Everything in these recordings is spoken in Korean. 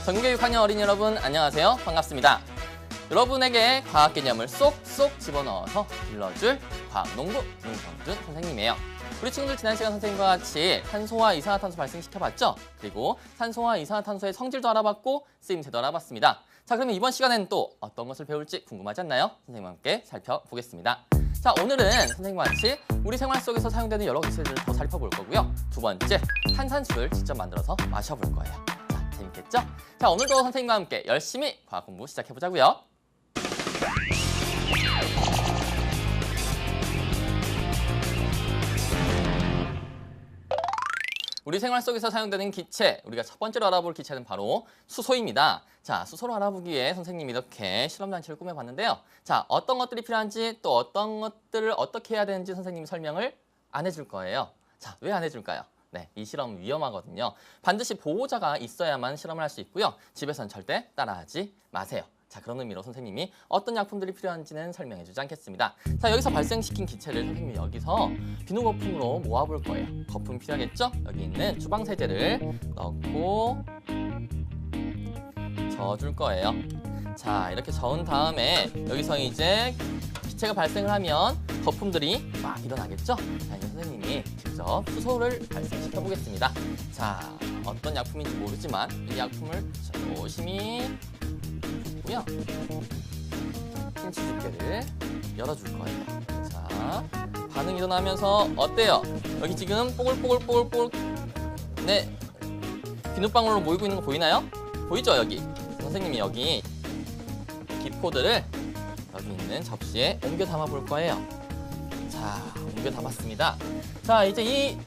전교육 학년 어린이 여러분 안녕하세요. 반갑습니다. 여러분에게 과학 개념을 쏙쏙 집어넣어서 길러줄 과학농부 문성준 선생님이에요. 우리 친구들 지난 시간 선생님과 같이 탄소와 이산화탄소 발생시켜봤죠? 그리고 탄소와 이산화탄소의 성질도 알아봤고 쓰임새도 알아봤습니다. 자, 그러면 이번 시간에는 또 어떤 것을 배울지 궁금하지 않나요? 선생님과 함께 살펴보겠습니다. 자, 오늘은 선생님과 같이 우리 생활 속에서 사용되는 여러 기체들을 더 살펴볼 거고요. 두 번째, 탄산수를 직접 만들어서 마셔볼 거예요. 자, 재밌겠죠? 자, 오늘도 선생님과 함께 열심히 과학 공부 시작해보자고요. 우리 생활 속에서 사용되는 기체, 우리가 첫 번째로 알아볼 기체는 바로 수소입니다. 자, 수소를 알아보기 위해 선생님이 이렇게 실험장치를 꾸며봤는데요. 자, 어떤 것들이 필요한지 또 어떤 것들을 어떻게 해야 되는지 선생님이 설명을 안 해줄 거예요. 자, 왜 안 해줄까요? 네, 이 실험 위험하거든요. 반드시 보호자가 있어야만 실험을 할 수 있고요. 집에서는 절대 따라하지 마세요. 자, 그런 의미로 선생님이 어떤 약품들이 필요한지는 설명해주지 않겠습니다. 자, 여기서 발생시킨 기체를 선생님이 여기서 비누 거품으로 모아볼 거예요. 거품이 필요하겠죠? 여기 있는 주방세제를 넣고 저어줄 거예요. 자, 이렇게 저은 다음에 여기서 이제 기체가 발생을 하면 거품들이 막 일어나겠죠? 자, 이제 선생님이 직접 수소를 발생시켜 보겠습니다. 자, 어떤 약품인지 모르지만 이 약품을 조심히 고요. 김치 집게를 열어줄 거예요. 자, 반응이 일어나면서 어때요? 여기 지금 뽀글뽀글 네, 비눗방울로 모이고 있는 거 보이나요? 보이죠? 여기 선생님이 여기 기포들을 여기 있는 접시에 옮겨 담아 볼 거예요. 자, 옮겨 담았습니다. 자, 이제 이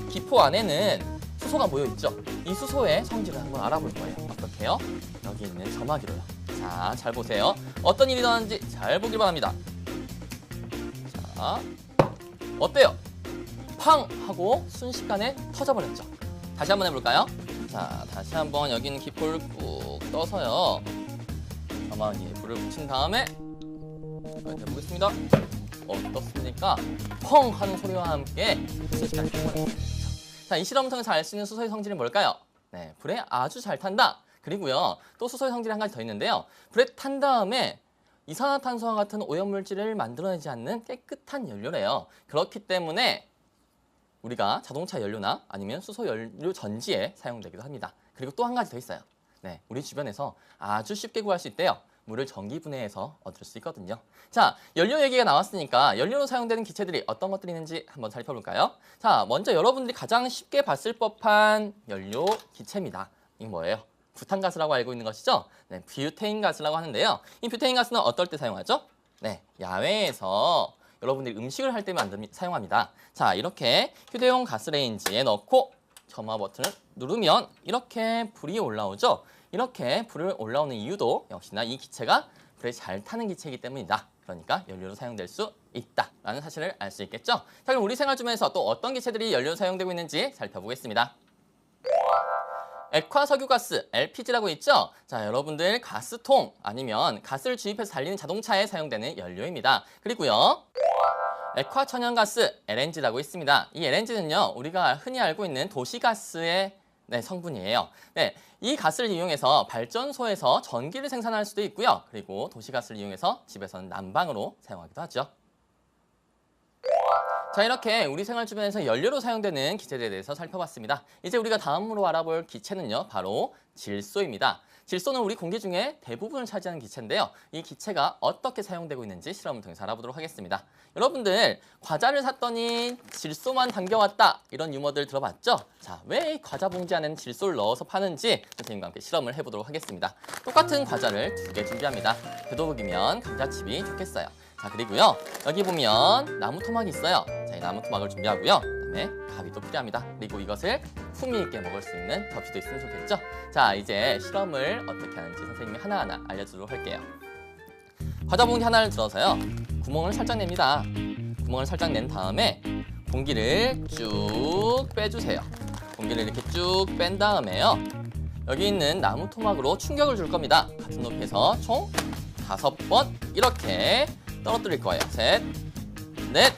기포 안에는 수소가 모여 있죠? 이 수소의 성질을 한번 알아볼 거예요. 어떻게요? 여기 있는 점화기로요. 자, 잘 보세요. 어떤 일이 일어나는지 잘 보길 바랍니다. 자, 어때요? 팡! 하고 순식간에 터져버렸죠. 다시 한번 해볼까요? 자, 다시 한번 여기 있는 기포를 꾹 떠서요. 점화기에 불을 붙인 다음에 해보겠습니다. 어떻습니까? 펑! 하는 소리와 함께 순식간에 터져버렸죠. 자, 이 실험을 통해서 알 수 있는 수소의 성질은 뭘까요? 네, 불에 아주 잘 탄다. 그리고요, 또 수소의 성질이 한 가지 더 있는데요. 불에 탄 다음에 이산화탄소와 같은 오염물질을 만들어내지 않는 깨끗한 연료래요. 그렇기 때문에 우리가 자동차 연료나 아니면 수소 연료 전지에 사용되기도 합니다. 그리고 또 한 가지 더 있어요. 네, 우리 주변에서 아주 쉽게 구할 수 있대요. 물을 전기분해해서 얻을 수 있거든요. 자, 연료 얘기가 나왔으니까 연료로 사용되는 기체들이 어떤 것들이 있는지 한번 살펴볼까요? 자, 먼저 여러분들이 가장 쉽게 봤을 법한 연료 기체입니다. 이게 뭐예요? 부탄가스라고 알고 있는 것이죠? 네, 뷰테인 가스라고 하는데요. 이 뷰테인 가스는 어떨 때 사용하죠? 네, 야외에서 여러분들이 음식을 할 때만 사용합니다. 자, 이렇게 휴대용 가스레인지에 넣고 점화 버튼을 누르면 이렇게 불이 올라오죠? 이렇게 불을 올라오는 이유도 역시나 이 기체가 불에 잘 타는 기체이기 때문이다. 그러니까 연료로 사용될 수 있다라는 사실을 알 수 있겠죠? 자, 그럼 우리 생활 주변에서 또 어떤 기체들이 연료로 사용되고 있는지 살펴보겠습니다. 액화석유가스, LPG라고 있죠? 자, 여러분들 가스통 아니면 가스를 주입해서 달리는 자동차에 사용되는 연료입니다. 그리고요, 액화천연가스, LNG라고 있습니다. 이 LNG는요, 우리가 흔히 알고 있는 도시가스의 성분이에요. 네, 이 가스를 이용해서 발전소에서 전기를 생산할 수도 있고요. 그리고 도시가스를 이용해서 집에서는 난방으로 사용하기도 하죠. 자, 이렇게 우리 생활 주변에서 연료로 사용되는 기체들에 대해서 살펴봤습니다. 이제 우리가 다음으로 알아볼 기체는요, 바로 질소입니다. 질소는 우리 공기 중에 대부분을 차지하는 기체인데요. 이 기체가 어떻게 사용되고 있는지 실험을 통해서 알아보도록 하겠습니다. 여러분들, 과자를 샀더니 질소만 담겨왔다, 이런 유머들 들어봤죠? 자, 왜 과자 봉지 안에는 질소를 넣어서 파는지 선생님과 함께 실험을 해보도록 하겠습니다. 똑같은 과자를 2개 준비합니다. 되도록이면 감자칩이 좋겠어요. 자, 그리고요, 여기 보면 나무 토막이 있어요. 자, 이 나무 토막을 준비하고요. 그다음에 가위도 필요합니다. 그리고 이것을 품위 있게 먹을 수 있는 접시도 있으면 좋겠죠? 자, 이제 실험을 어떻게 하는지 선생님이 하나하나 알려주도록 할게요. 과자 봉지 하나를 들어서요, 구멍을 살짝 냅니다. 구멍을 살짝 낸 다음에 공기를 쭉 빼주세요. 공기를 이렇게 쭉 뺀 다음에요, 여기 있는 나무 토막으로 충격을 줄 겁니다. 같은 높이에서 총 5번 이렇게 떨어뜨릴 거예요. 셋, 넷,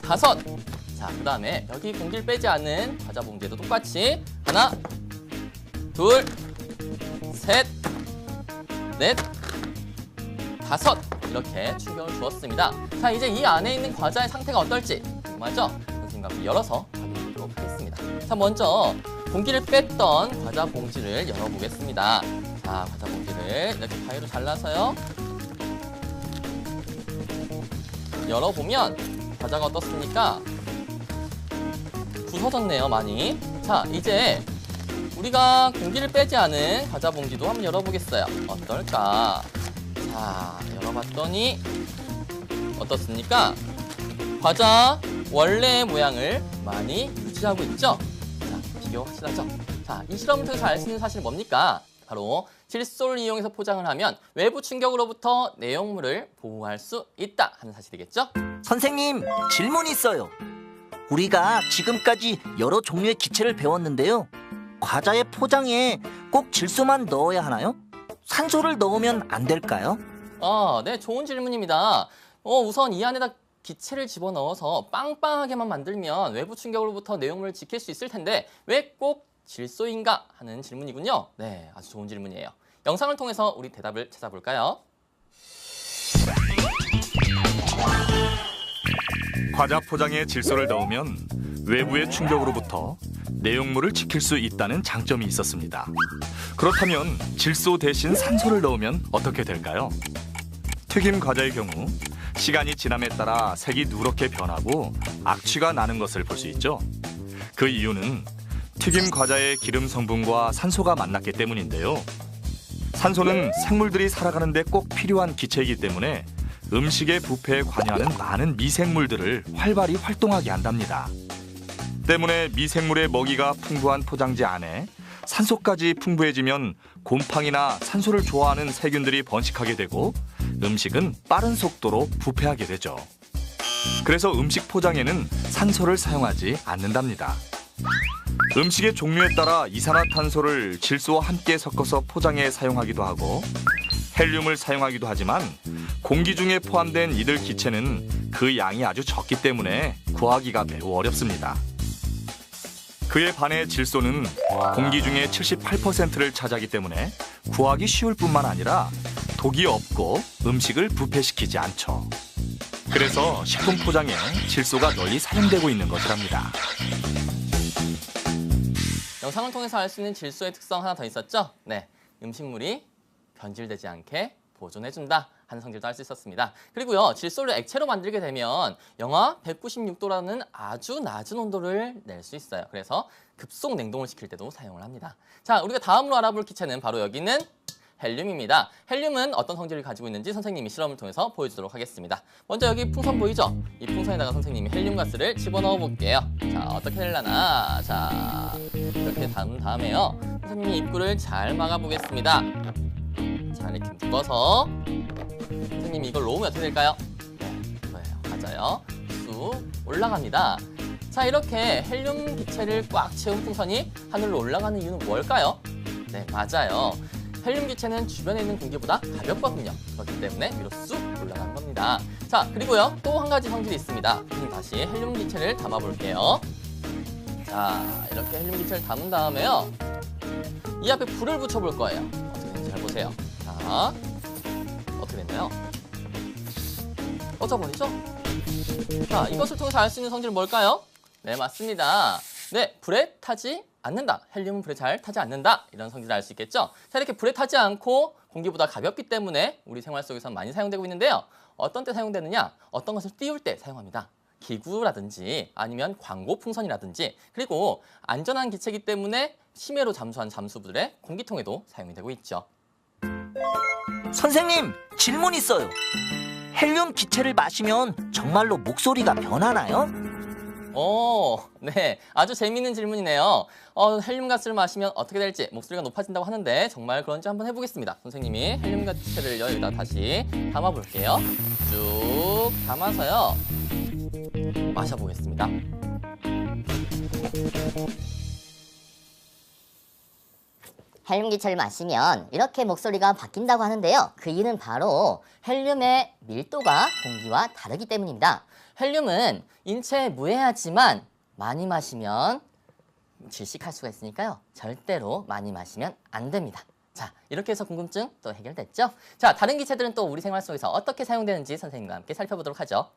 5. 자, 그 다음에 여기 공기를 빼지 않은 과자 봉지에도 똑같이 하나, 둘, 셋, 넷, 다섯 이렇게 충격을 주었습니다. 자, 이제 이 안에 있는 과자의 상태가 어떨지 궁금하죠? 선생님과 함께 열어서 확인해 보도록 하겠습니다. 자, 먼저 공기를 뺐던 과자 봉지를 열어보겠습니다. 자, 과자 봉지를 이렇게 가위로 잘라서요. 열어보면 과자가 어떻습니까? 부서졌네요, 많이. 자, 이제 우리가 공기를 빼지 않은 과자 봉지도 한번 열어보겠어요. 어떨까? 자, 열어봤더니 어떻습니까? 과자 원래의 모양을 많이 유지하고 있죠? 자, 비교 확실하죠? 자, 이 실험을 통해서 알 수 있는 사실은 뭡니까? 바로 질소를 이용해서 포장을 하면 외부 충격으로부터 내용물을 보호할 수 있다 하는 사실이겠죠? 선생님, 질문 있어요. 우리가 지금까지 여러 종류의 기체를 배웠는데요. 과자의 포장에 꼭 질소만 넣어야 하나요? 산소를 넣으면 안 될까요? 네, 좋은 질문입니다. 우선 이 안에다 기체를 집어넣어서 빵빵하게만 만들면 외부 충격으로부터 내용물을 지킬 수 있을 텐데 왜 꼭 질소인가 하는 질문이군요. 네, 아주 좋은 질문이에요. 영상을 통해서 우리 대답을 찾아볼까요? 과자 포장에 질소를 넣으면 외부의 충격으로부터 내용물을 지킬 수 있다는 장점이 있었습니다. 그렇다면 질소 대신 산소를 넣으면 어떻게 될까요? 튀김 과자의 경우 시간이 지남에 따라 색이 누렇게 변하고 악취가 나는 것을 볼 수 있죠. 그 이유는 튀김 과자의 기름 성분과 산소가 만났기 때문인데요. 산소는 생물들이 살아가는 데 꼭 필요한 기체이기 때문에 음식의 부패에 관여하는 많은 미생물들을 활발히 활동하게 한답니다. 때문에 미생물의 먹이가 풍부한 포장지 안에 산소까지 풍부해지면 곰팡이나 산소를 좋아하는 세균들이 번식하게 되고 음식은 빠른 속도로 부패하게 되죠. 그래서 음식 포장에는 산소를 사용하지 않는답니다. 음식의 종류에 따라 이산화탄소를 질소와 함께 섞어서 포장에 사용하기도 하고 헬륨을 사용하기도 하지만 공기 중에 포함된 이들 기체는 그 양이 아주 적기 때문에 구하기가 매우 어렵습니다. 그에 반해 질소는 공기 중에 78%를 차지하기 때문에 구하기 쉬울 뿐만 아니라 독이 없고 음식을 부패시키지 않죠. 그래서 식품 포장에 질소가 널리 사용되고 있는 것이랍니다. 영상을 통해서 알 수 있는 질소의 특성 하나 더 있었죠? 네, 음식물이 변질되지 않게 보존해준다 하는 성질도 알 수 있었습니다. 그리고요, 질소를 액체로 만들게 되면 영하 196도라는 아주 낮은 온도를 낼 수 있어요. 그래서 급속 냉동을 시킬 때도 사용을 합니다. 자, 우리가 다음으로 알아볼 기체는 바로 여기는 헬륨입니다. 헬륨은 어떤 성질을 가지고 있는지 선생님이 실험을 통해서 보여주도록 하겠습니다. 먼저 여기 풍선 보이죠? 이 풍선에다가 선생님이 헬륨 가스를 집어넣어 볼게요. 자, 어떻게 되려나? 자, 이렇게 담은 다음에요. 선생님이 입구를 잘 막아보겠습니다. 자, 이렇게 묶어서 선생님이 이걸 놓으면 어떻게 될까요? 네, 이거예요. 맞아요. 쑥 올라갑니다. 자, 이렇게 헬륨 기체를 꽉 채운 풍선이 하늘로 올라가는 이유는 뭘까요? 네, 맞아요. 헬륨 기체는 주변에 있는 공기보다 가볍거든요. 그렇기 때문에 위로 쑥 올라가는 겁니다. 자, 그리고요, 또 한 가지 성질이 있습니다. 다시 헬륨 기체를 담아볼게요. 자, 이렇게 헬륨 기체를 담은 다음에요, 이 앞에 불을 붙여볼 거예요. 어떻게 되는지 잘 보세요. 자, 어떻게 됐나요? 꺼져버리죠? 자, 이것을 통해서 알 수 있는 성질은 뭘까요? 네, 맞습니다. 네, 불에 타지 않는다. 헬륨은 불에 잘 타지 않는다. 이런 성질을 알 수 있겠죠? 자, 이렇게 불에 타지 않고 공기보다 가볍기 때문에 우리 생활 속에서 많이 사용되고 있는데요. 어떤 때 사용되느냐? 어떤 것을 띄울 때 사용합니다. 기구라든지 아니면 광고 풍선이라든지, 그리고 안전한 기체이기 때문에 심해로 잠수한 잠수부들의 공기통에도 사용이 되고 있죠. 선생님, 질문 있어요. 헬륨 기체를 마시면 정말로 목소리가 변하나요? 네, 아주 재미있는 질문이네요. 헬륨 가스를 마시면 어떻게 될지, 목소리가 높아진다고 하는데 정말 그런지 한번 해보겠습니다. 선생님이 헬륨 가스를 여기다 다시 담아볼게요. 쭉 담아서요, 마셔보겠습니다. 헬륨 기체를 마시면 이렇게 목소리가 바뀐다고 하는데요. 그 이유는 바로 헬륨의 밀도가 공기와 다르기 때문입니다. 헬륨은 인체에 무해하지만 많이 마시면 질식할 수가 있으니까요. 절대로 많이 마시면 안 됩니다. 자, 이렇게 해서 궁금증 또 해결됐죠? 자, 다른 기체들은 또 우리 생활 속에서 어떻게 사용되는지 선생님과 함께 살펴보도록 하죠.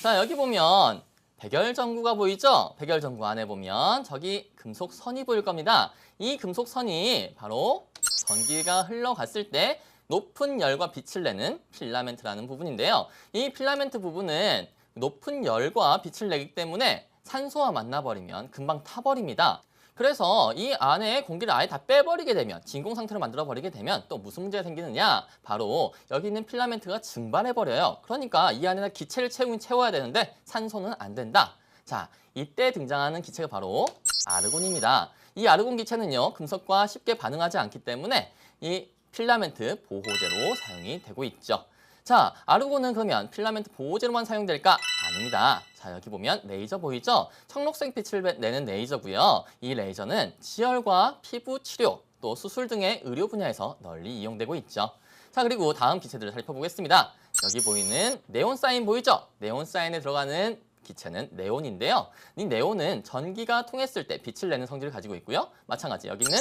자, 여기 보면 백열전구가 보이죠? 백열전구 안에 보면 저기 금속선이 보일 겁니다. 이 금속선이 바로 전기가 흘러갔을 때 높은 열과 빛을 내는 필라멘트라는 부분인데요. 이 필라멘트 부분은 높은 열과 빛을 내기 때문에 산소와 만나버리면 금방 타버립니다. 그래서 이 안에 공기를 아예 다 빼버리게 되면, 진공 상태로 만들어버리게 되면 또 무슨 문제가 생기느냐? 바로 여기 있는 필라멘트가 증발해버려요. 그러니까 이 안에다 기체를 채워야 되는데 산소는 안 된다. 자, 이때 등장하는 기체가 바로 아르곤입니다. 이 아르곤 기체는요, 금속과 쉽게 반응하지 않기 때문에 이 필라멘트 보호제로 사용이 되고 있죠. 자, 아르곤은 그러면 필라멘트 보호제로만 사용될까? 아닙니다. 자, 여기 보면 레이저 보이죠? 청록색 빛을 내는 레이저고요. 이 레이저는 지혈과 피부 치료, 또 수술 등의 의료 분야에서 널리 이용되고 있죠. 자, 그리고 다음 기체들을 살펴보겠습니다. 여기 보이는 네온사인 보이죠? 네온사인에 들어가는 기체는 네온인데요. 이 네온은 전기가 통했을 때 빛을 내는 성질을 가지고 있고요. 마찬가지 여기는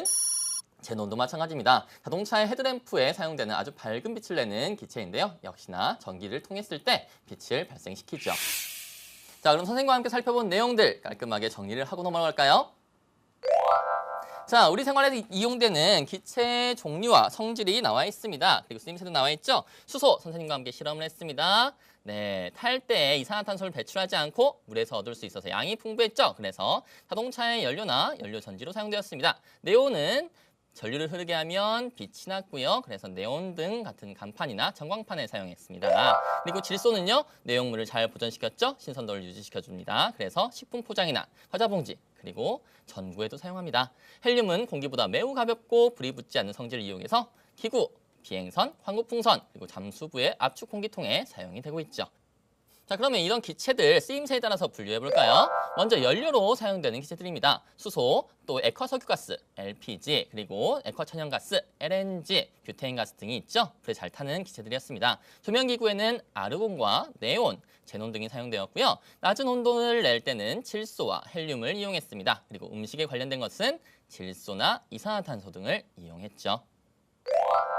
제논도 마찬가지입니다. 자동차의 헤드램프에 사용되는 아주 밝은 빛을 내는 기체인데요. 역시나 전기를 통했을 때 빛을 발생시키죠. 자, 그럼 선생님과 함께 살펴본 내용들 깔끔하게 정리를 하고 넘어갈까요? 자, 우리 생활에 이용되는 기체의 종류와 성질이 나와 있습니다. 그리고 쓰임새도 나와 있죠. 수소, 선생님과 함께 실험을 했습니다. 네, 탈 때 이산화탄소를 배출하지 않고 물에서 얻을 수 있어서 양이 풍부했죠. 그래서 자동차의 연료나 연료 전지로 사용되었습니다. 네온은 전류를 흐르게 하면 빛이 났고요. 그래서 네온등 같은 간판이나 전광판에 사용했습니다. 그리고 질소는요, 내용물을 잘 보존시켰죠. 신선도를 유지시켜줍니다. 그래서 식품 포장이나 과자 봉지, 그리고 전구에도 사용합니다. 헬륨은 공기보다 매우 가볍고 불이 붙지 않는 성질을 이용해서 기구, 비행선, 황구풍선, 그리고 잠수부의 압축 공기통에 사용이 되고 있죠. 자, 그러면 이런 기체들 쓰임새에 따라서 분류해 볼까요? 먼저 연료로 사용되는 기체들입니다. 수소, 또 액화석유가스, LPG, 그리고 액화천연가스, LNG, 뷰테인가스 등이 있죠. 불에 잘 타는 기체들이었습니다. 조명기구에는 아르곤과 네온, 제논 등이 사용되었고요. 낮은 온도를 낼 때는 질소와 헬륨을 이용했습니다. 그리고 음식에 관련된 것은 질소나 이산화탄소 등을 이용했죠.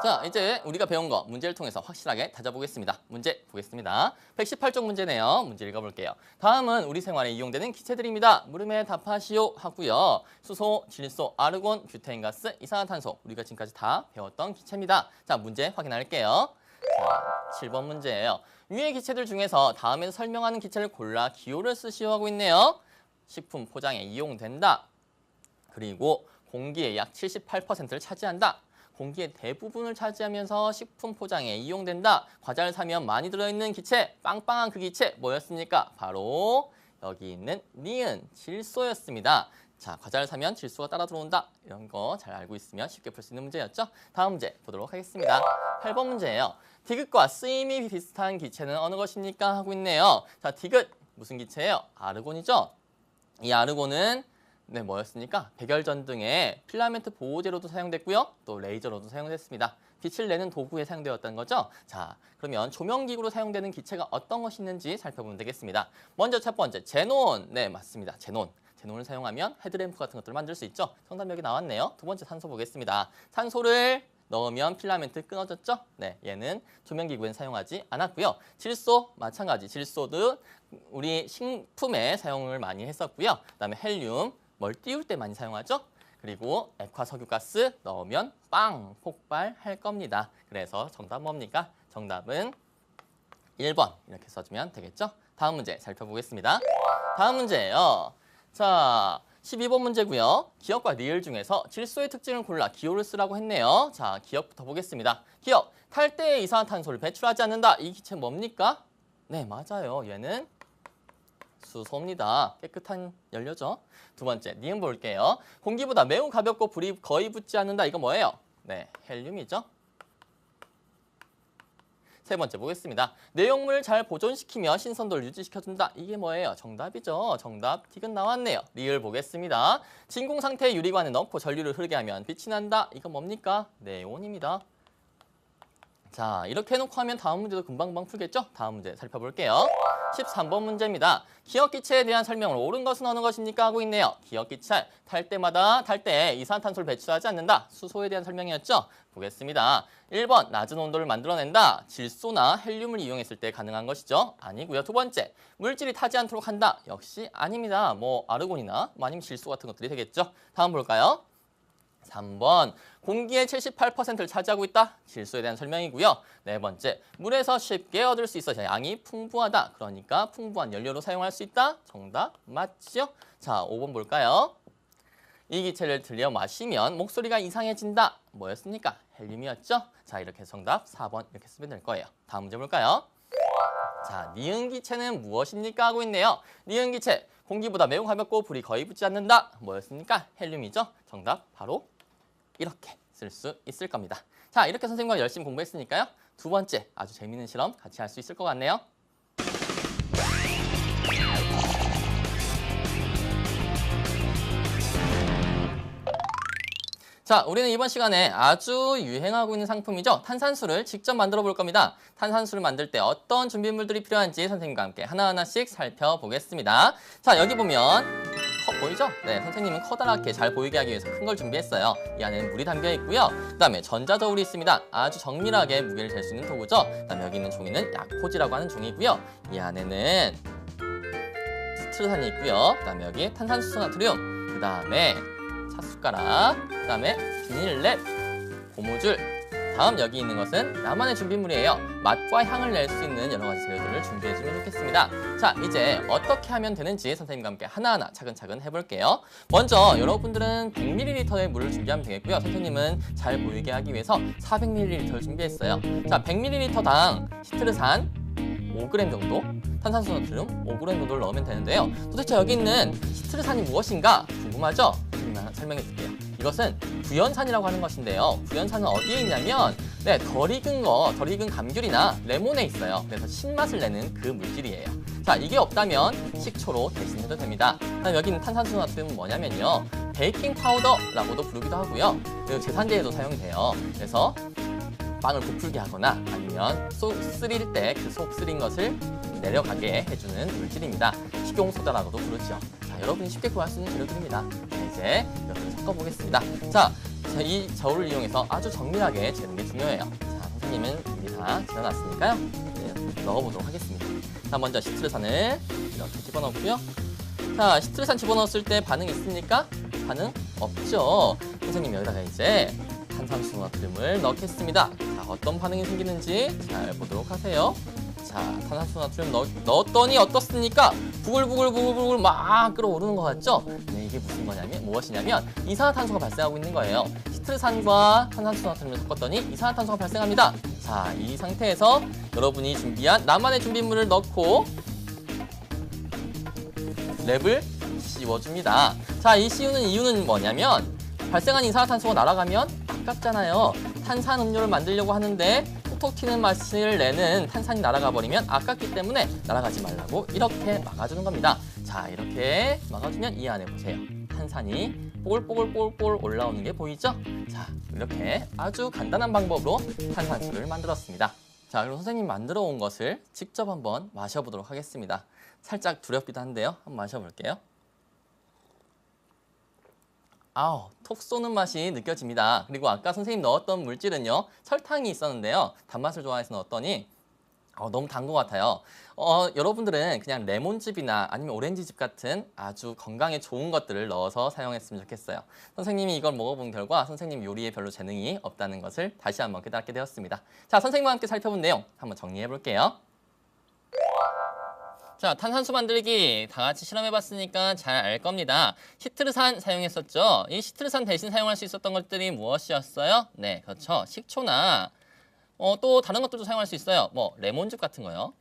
자, 이제 우리가 배운 거 문제를 통해서 확실하게 다져보겠습니다. 문제 보겠습니다. 118쪽 문제네요. 문제 읽어볼게요. 다음은 우리 생활에 이용되는 기체들입니다. 물음에 답하시오 하고요. 수소, 질소, 아르곤, 뷰테인가스, 이산화탄소 우리가 지금까지 다 배웠던 기체입니다. 자, 문제 확인할게요. 자, 7번 문제예요. 위의 기체들 중에서 다음에서 설명하는 기체를 골라 기호를 쓰시오 하고 있네요. 식품 포장에 이용된다. 그리고 공기의 약 78%를 차지한다. 공기의 대부분을 차지하면서 식품 포장에 이용된다. 과자를 사면 많이 들어있는 기체, 빵빵한 그 기체 뭐였습니까? 바로 여기 있는 니은, 질소였습니다. 자, 과자를 사면 질소가 따라 들어온다. 이런 거 잘 알고 있으면 쉽게 풀 수 있는 문제였죠? 다음 문제 보도록 하겠습니다. 8번 문제예요. 디귿과 쓰임이 비슷한 기체는 어느 것입니까? 하고 있네요. 자, 디귿 무슨 기체예요? 아르곤이죠? 이 아르곤은 뭐였습니까? 백열전 등의 필라멘트 보호제로도 사용됐고요. 또 레이저로도 사용됐습니다. 빛을 내는 도구에 사용되었다는 거죠. 자, 그러면 조명기구로 사용되는 기체가 어떤 것이 있는지 살펴보면 되겠습니다. 먼저 첫 번째, 제논. 네, 맞습니다. 제논. 제논을 사용하면 헤드램프 같은 것들을 만들 수 있죠. 정답 여기 나왔네요. 두 번째 산소 보겠습니다. 산소를 넣으면 필라멘트 끊어졌죠? 네, 얘는 조명기구엔 사용하지 않았고요. 질소, 마찬가지. 질소도 우리 식품에 사용을 많이 했었고요. 그다음에 헬륨, 뭘 띄울 때 많이 사용하죠? 그리고 액화석유가스 넣으면 빵! 폭발할 겁니다. 그래서 정답 뭡니까? 정답은 1번 이렇게 써주면 되겠죠? 다음 문제 살펴보겠습니다. 다음 문제예요. 자, 12번 문제고요. 기억과 리을 중에서 질소의 특징을 골라 기호를 쓰라고 했네요. 자, 기억부터 보겠습니다. 기억, 탈 때 이산화탄소를 배출하지 않는다. 이 기체 뭡니까? 네, 맞아요. 얘는 수소입니다. 깨끗한 연료죠. 두 번째, 니은 볼게요. 공기보다 매우 가볍고 불이 거의 붙지 않는다. 이거 뭐예요? 네, 헬륨이죠. 세 번째 보겠습니다. 내용물을 잘 보존시키며 신선도를 유지시켜준다. 이게 뭐예요? 정답이죠. 정답 디귿 나왔네요. 리을 보겠습니다. 진공 상태의 유리관에 넣고 전류를 흐르게 하면 빛이 난다. 이거 뭡니까? 네온입니다. 자, 이렇게 해놓고 하면 다음 문제도 금방금방 풀겠죠? 다음 문제 살펴볼게요. 13번 문제입니다. 기억기체에 대한 설명을 옳은 것은 어느 것입니까? 하고 있네요. 기억기체, 탈 때 이산화탄소를 배출하지 않는다. 수소에 대한 설명이었죠? 보겠습니다. 1번, 낮은 온도를 만들어낸다. 질소나 헬륨을 이용했을 때 가능한 것이죠? 아니고요. 두 번째, 물질이 타지 않도록 한다. 역시 아닙니다. 뭐 아르곤이나 아니면 질소 같은 것들이 되겠죠? 다음 볼까요? 3번, 공기의 78%를 차지하고 있다. 질소에 대한 설명이고요. 네 번째, 물에서 쉽게 얻을 수 있어 양이 풍부하다. 그러니까 풍부한 연료로 사용할 수 있다. 정답 맞죠? 자, 5번 볼까요? 이 기체를 들여 마시면 목소리가 이상해진다. 뭐였습니까? 헬륨이었죠? 자, 이렇게 정답 4번 이렇게 쓰면 될 거예요. 다음 문제 볼까요? 자, 니은 기체는 무엇입니까? 하고 있네요. 니은 기체, 공기보다 매우 가볍고 불이 거의 붙지 않는다. 뭐였습니까? 헬륨이죠? 정답 바로 이렇게 쓸 수 있을 겁니다. 자, 이렇게 선생님과 열심히 공부했으니까요. 두 번째, 아주 재미있는 실험 같이 할 수 있을 것 같네요. 자, 우리는 이번 시간에 아주 유행하고 있는 상품이죠. 탄산수를 직접 만들어 볼 겁니다. 탄산수를 만들 때 어떤 준비물들이 필요한지 선생님과 함께 하나하나씩 살펴보겠습니다. 자, 여기 보면 보이죠? 네, 선생님은 커다랗게 잘 보이게 하기 위해서 큰 걸 준비했어요. 이 안에는 물이 담겨 있고요. 그다음에 전자저울이 있습니다. 아주 정밀하게 무게를 잴 수 있는 도구죠. 그다음에 여기 있는 종이는 약포지라고 하는 종이고요. 이 안에는 스티로산이 있고요. 그다음에 여기 탄산수소 나트륨, 그다음에 찻숟가락, 그다음에 비닐랩, 고무줄. 다음 여기 있는 것은 나만의 준비물이에요. 맛과 향을 낼 수 있는 여러 가지 재료들을 준비해주면 좋겠습니다. 자, 이제 어떻게 하면 되는지 선생님과 함께 하나하나 차근차근 해볼게요. 먼저 여러분들은 100ml의 물을 준비하면 되겠고요. 선생님은 잘 보이게 하기 위해서 400ml를 준비했어요. 자, 100ml당 시트르산 5g 정도, 탄산수 나트륨 5g 정도를 넣으면 되는데요. 도대체 여기 있는 시트르산이 무엇인가 궁금하죠? 설명해 줄게요. 이것은 구연산이라고 하는 것인데요. 구연산은 어디에 있냐면 덜 익은 감귤이나 레몬에 있어요. 그래서 신맛을 내는 그 물질이에요. 자, 이게 없다면 식초로 대신해도 됩니다. 그다음 여기 있는 탄산수 나트륨은 뭐냐면요. 베이킹 파우더라고도 부르기도 하고요. 그리고 제산제에도 사용이 돼요. 그래서 빵을 부풀게 하거나 아니면 속 쓰릴 때 그 속 쓰린 것을 내려가게 해주는 물질입니다. 식용소다라고도 부르죠. 자, 여러분이 쉽게 구할 수 있는 재료들입니다. 자, 이제 이것들을 섞어보겠습니다. 자, 이 저울을 이용해서 아주 정밀하게 재는 게 중요해요. 자, 선생님은 이미 다 지나놨으니까요. 네, 넣어보도록 하겠습니다. 자, 먼저 시트르산을 이렇게 집어넣고요. 자, 시트르산 집어넣었을 때 반응이 있습니까? 반응 없죠. 선생님 여기다가 이제 탄산수 나트륨을 넣겠습니다. 자, 어떤 반응이 생기는지 잘 보도록 하세요. 자, 탄산수 나트륨 넣었더니 어떻습니까? 부글부글 막 끓어오르는 것 같죠? 네, 이게 무엇이냐면 이산화탄소가 발생하고 있는 거예요. 시트르산과 탄산수 나트륨을 섞었더니 이산화탄소가 발생합니다. 자, 이 상태에서 여러분이 준비한 나만의 준비물을 넣고 랩을 씌워줍니다. 자, 이 씌우는 이유는 뭐냐면 발생한 이산화탄소가 날아가면 아깝잖아요. 탄산음료를 만들려고 하는데 톡톡 튀는 맛을 내는 탄산이 날아가 버리면 아깝기 때문에 날아가지 말라고 이렇게 막아주는 겁니다. 자, 이렇게 막아주면 이 안에 보세요. 탄산이 뽀글뽀글 올라오는 게 보이죠? 자, 이렇게 아주 간단한 방법으로 탄산수를 만들었습니다. 자, 그럼 선생님 만들어 온 것을 직접 한번 마셔보도록 하겠습니다. 살짝 두렵기도 한데요. 한번 마셔볼게요. 아우, 톡 쏘는 맛이 느껴집니다. 그리고 아까 선생님 넣었던 물질은요, 설탕이 있었는데요. 단맛을 좋아해서 넣었더니 너무 단 것 같아요. 여러분들은 그냥 레몬즙이나 아니면 오렌지즙 같은 아주 건강에 좋은 것들을 넣어서 사용했으면 좋겠어요. 선생님이 이걸 먹어본 결과 선생님 요리에 별로 재능이 없다는 것을 다시 한번 깨닫게 되었습니다. 자, 선생님과 함께 살펴본 내용 한번 정리해 볼게요. 자, 탄산수 만들기 다 같이 실험해봤으니까 잘 알 겁니다. 시트르산 사용했었죠? 이 시트르산 대신 사용할 수 있었던 것들이 무엇이었어요? 네, 그렇죠. 식초나 또 다른 것들도 사용할 수 있어요. 뭐 레몬즙 같은 거요.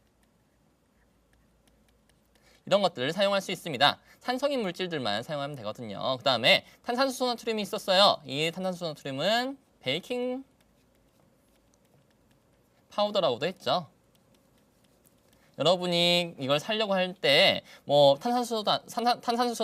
이런 것들을 사용할 수 있습니다. 산성인 물질들만 사용하면 되거든요. 그 다음에 탄산수 나트륨이 있었어요. 이 탄산수 나트륨은 베이킹 파우더라고도 했죠. 여러분이 이걸 사려고 할 때 뭐 탄산수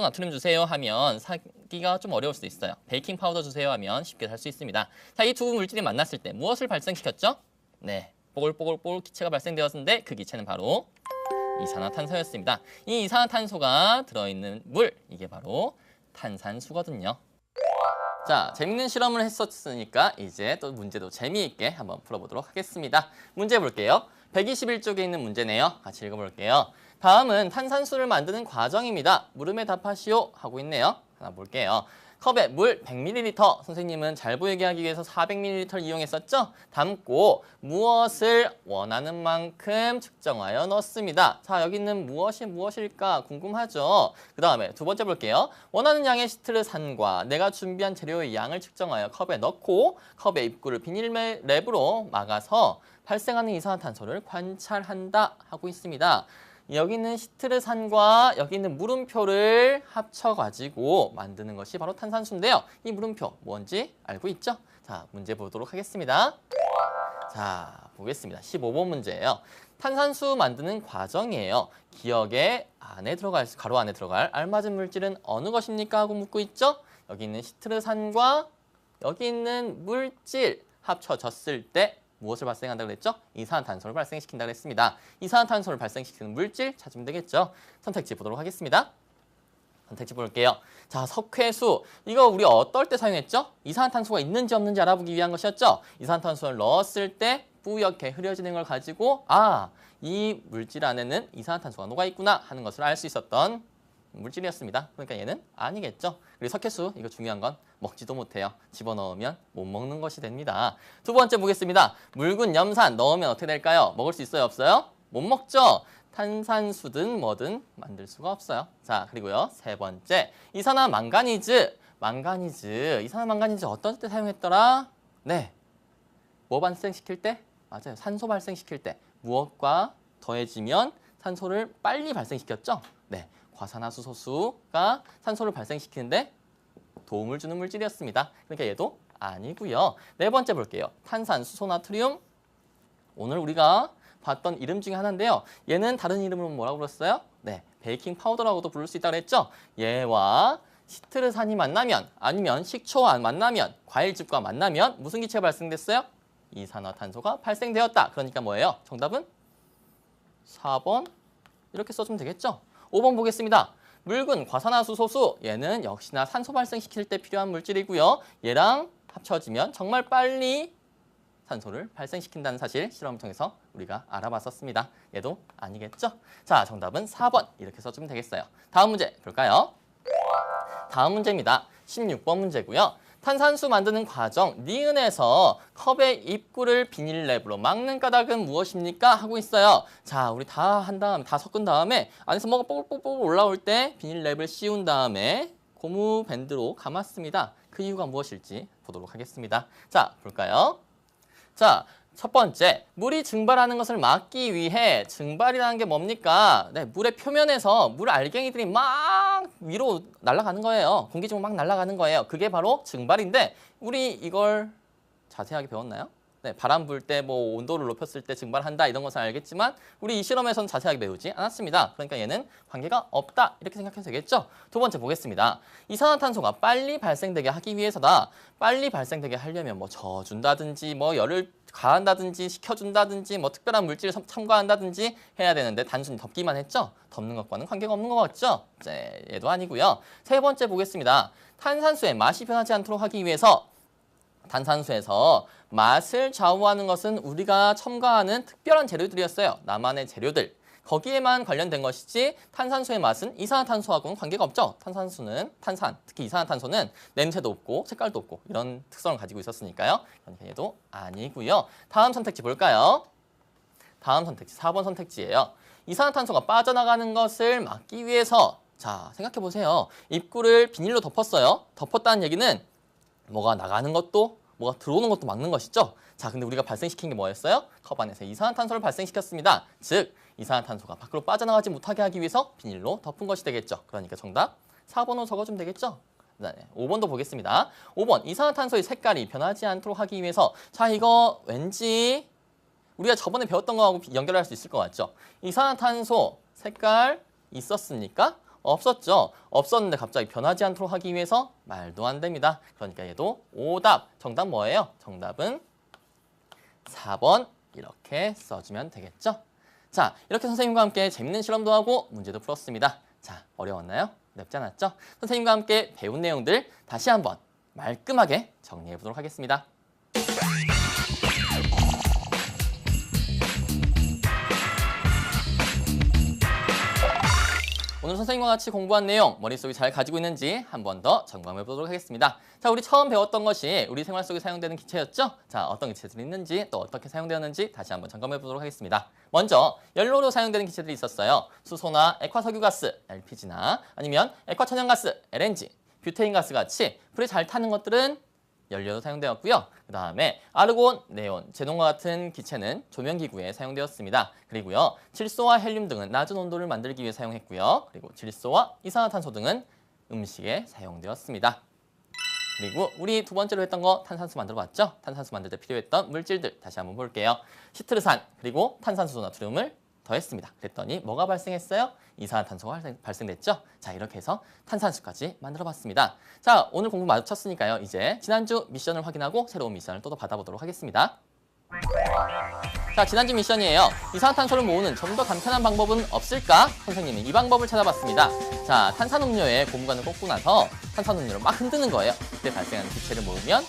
나트륨 주세요 하면 사기가 좀 어려울 수도 있어요. 베이킹 파우더 주세요 하면 쉽게 살 수 있습니다. 자, 이 두 물질이 만났을 때 무엇을 발생시켰죠? 네, 뽀글뽀글 기체가 발생되었는데 그 기체는 바로 이산화탄소였습니다. 이 이산화탄소가 들어있는 물, 이게 바로 탄산수거든요. 자, 재밌는 실험을 했었으니까 이제 또 문제도 재미있게 한번 풀어보도록 하겠습니다. 문제 볼게요. 121쪽에 있는 문제네요. 같이 읽어볼게요. 다음은 탄산수를 만드는 과정입니다. 물음에 답하시오 하고 있네요. 하나 볼게요. 컵에 물 100ml, 선생님은 잘 보이게 하기 위해서 400ml를 이용했었죠? 담고 무엇을 원하는 만큼 측정하여 넣습니다. 자, 여기 있는 무엇이 무엇일까 궁금하죠? 그 다음에 두 번째 볼게요. 원하는 양의 시트르산과 내가 준비한 재료의 양을 측정하여 컵에 넣고 컵의 입구를 비닐랩으로 막아서 발생하는 이산화탄소를 관찰한다 하고 있습니다. 여기 있는 시트르산과 여기 있는 물음표를 합쳐가지고 만드는 것이 바로 탄산수인데요. 이 물음표 뭔지 알고 있죠? 자, 문제 보도록 하겠습니다. 자, 보겠습니다. 15번 문제예요. 탄산수 만드는 과정이에요. 기억에 안에 들어갈, 가로 안에 들어갈 알맞은 물질은 어느 것입니까? 하고 묻고 있죠? 여기 있는 시트르산과 여기 있는 물질 합쳐졌을 때 무엇을 발생한다고 그랬죠? 이산화탄소를 발생시킨다고 했습니다. 이산화탄소를 발생시키는 물질 찾으면 되겠죠? 선택지 보도록 하겠습니다. 선택지 볼게요. 자, 석회수. 이거 우리 어떨 때 사용했죠? 이산화탄소가 있는지 없는지 알아보기 위한 것이었죠? 이산화탄소를 넣었을 때 뿌옇게 흐려지는 걸 가지고 이 물질 안에는 이산화탄소가 녹아있구나 하는 것을 알 수 있었던 물질이었습니다. 그러니까 얘는 아니겠죠. 그리고 석회수, 이거 중요한 건 먹지도 못해요. 집어넣으면 못 먹는 것이 됩니다. 두 번째 보겠습니다. 묽은 염산 넣으면 어떻게 될까요? 먹을 수 있어요, 없어요? 못 먹죠. 탄산수든 뭐든 만들 수가 없어요. 자, 그리고요. 세 번째, 이산화망가니즈. 이산화망가니즈 어떤 때 사용했더라? 네, 뭐 발생시킬 때? 맞아요. 산소 발생시킬 때. 무엇과 더해지면 산소를 빨리 발생시켰죠? 네, 과산화수소수가 산소를 발생시키는데 도움을 주는 물질이었습니다. 그러니까 얘도 아니고요. 네 번째 볼게요. 탄산수소나트륨. 오늘 우리가 봤던 이름 중에 하나인데요. 얘는 다른 이름으로 뭐라고 불렀어요? 네, 베이킹 파우더라고도 부를 수 있다고 했죠. 얘와 시트르산이 만나면 아니면 식초와 만나면 과일즙과 만나면 무슨 기체가 발생됐어요? 이산화탄소가 발생되었다. 그러니까 뭐예요? 정답은 4번 이렇게 써주면 되겠죠. 5번 보겠습니다. 묽은 과산화수소수. 얘는 역시나 산소 발생시킬 때 필요한 물질이고요. 얘랑 합쳐지면 정말 빨리 산소를 발생시킨다는 사실 실험을 통해서 우리가 알아봤었습니다. 얘도 아니겠죠? 자, 정답은 4번 이렇게 써주면 되겠어요. 다음 문제 볼까요? 다음 문제입니다. 16번 문제고요. 탄산수 만드는 과정, 니은에서 컵의 입구를 비닐랩으로 막는 까닭은 무엇입니까? 하고 있어요. 자, 우리 다 한 다음에, 다 섞은 다음에 안에서 뭐가 뽀글뽀글 올라올 때 비닐랩을 씌운 다음에 고무 밴드로 감았습니다. 그 이유가 무엇일지 보도록 하겠습니다. 자, 볼까요? 자, 첫 번째, 물이 증발하는 것을 막기 위해 증발이라는 게 뭡니까? 네, 물의 표면에서 물 알갱이들이 막 위로 날아가는 거예요. 공기 중으로 막 날아가는 거예요. 그게 바로 증발인데 우리 이걸 자세하게 배웠나요? 네, 바람 불 때 뭐 온도를 높였을 때 증발한다 이런 것은 알겠지만 우리 이 실험에서는 자세하게 배우지 않았습니다. 그러니까 얘는 관계가 없다 이렇게 생각해도 되겠죠? 두 번째 보겠습니다. 이산화탄소가 빨리 발생되게 하기 위해서다. 빨리 발생되게 하려면 뭐 져준다든지 뭐 열을 가한다든지 식혀준다든지 뭐 특별한 물질을 첨가한다든지 해야 되는데 단순히 덮기만 했죠? 덮는 것과는 관계가 없는 것 같죠? 네, 얘도 아니고요. 세 번째 보겠습니다. 탄산수의 맛이 변하지 않도록 하기 위해서 탄산수에서 맛을 좌우하는 것은 우리가 첨가하는 특별한 재료들이었어요. 나만의 재료들. 거기에만 관련된 것이지 탄산수의 맛은 이산화탄소하고는 관계가 없죠. 탄산수는 탄산, 특히 이산화탄소는 냄새도 없고 색깔도 없고 이런 특성을 가지고 있었으니까요. 그러니까 얘도 아니고요. 다음 선택지 볼까요? 다음 선택지 4번 선택지예요. 이산화탄소가 빠져나가는 것을 막기 위해서 자, 생각해 보세요. 입구를 비닐로 덮었어요. 덮었다는 얘기는 뭐가 나가는 것도 뭐가 들어오는 것도 막는 것이죠. 자, 근데 우리가 발생시킨 게 뭐였어요? 컵 안에서 이산화탄소를 발생시켰습니다. 즉, 이산화탄소가 밖으로 빠져나가지 못하게 하기 위해서 비닐로 덮은 것이 되겠죠. 그러니까 정답 4번으로 적어주면 되겠죠. 네, 5번도 보겠습니다. 5번, 이산화탄소의 색깔이 변하지 않도록 하기 위해서 자, 이거 왠지 우리가 저번에 배웠던 거하고 연결할 수 있을 것 같죠. 이산화탄소 색깔 있었습니까? 없었죠. 없었는데 갑자기 변하지 않도록 하기 위해서 말도 안 됩니다. 그러니까 얘도 오답. 정답 뭐예요? 정답은 4번 이렇게 써주면 되겠죠. 자, 이렇게 선생님과 함께 재밌는 실험도 하고 문제도 풀었습니다. 자, 어려웠나요? 어렵지 않았죠? 선생님과 함께 배운 내용들 다시 한번 말끔하게 정리해 보도록 하겠습니다. 오늘 선생님과 같이 공부한 내용 머릿속에 잘 가지고 있는지 한 번 더 점검해 보도록 하겠습니다. 자, 우리 처음 배웠던 것이 우리 생활 속에 사용되는 기체였죠? 자, 어떤 기체들이 있는지 또 어떻게 사용되었는지 다시 한번 점검해 보도록 하겠습니다. 먼저 연료로 사용되는 기체들이 있었어요. 수소나 액화석유가스, LPG나 아니면 액화천연가스, LNG, 뷰테인가스 같이 불에 잘 타는 것들은 연료로 사용되었고요. 그 다음에 아르곤, 네온, 제논과 같은 기체는 조명기구에 사용되었습니다. 그리고요, 질소와 헬륨 등은 낮은 온도를 만들기 위해 사용했고요. 그리고 질소와 이산화탄소 등은 음식에 사용되었습니다. 그리고 우리 두 번째로 했던 거 탄산수 만들어봤죠? 탄산수 만들 때 필요했던 물질들 다시 한번 볼게요. 시트르산 그리고 탄산수소 나트륨을 더했습니다. 그랬더니 뭐가 발생했어요? 이산화탄소가 발생됐죠? 자, 이렇게 해서 탄산수까지 만들어봤습니다. 자, 오늘 공부 마쳤으니까요. 이제 지난주 미션을 확인하고 새로운 미션을 또 받아보도록 하겠습니다. 자, 지난주 미션이에요. 이산화탄소를 모으는 좀 더 간편한 방법은 없을까? 선생님이 이 방법을 찾아봤습니다. 자, 탄산음료에 고무관을 꽂고 나서 탄산음료를 막 흔드는 거예요. 그때 발생하는 기체를 모으면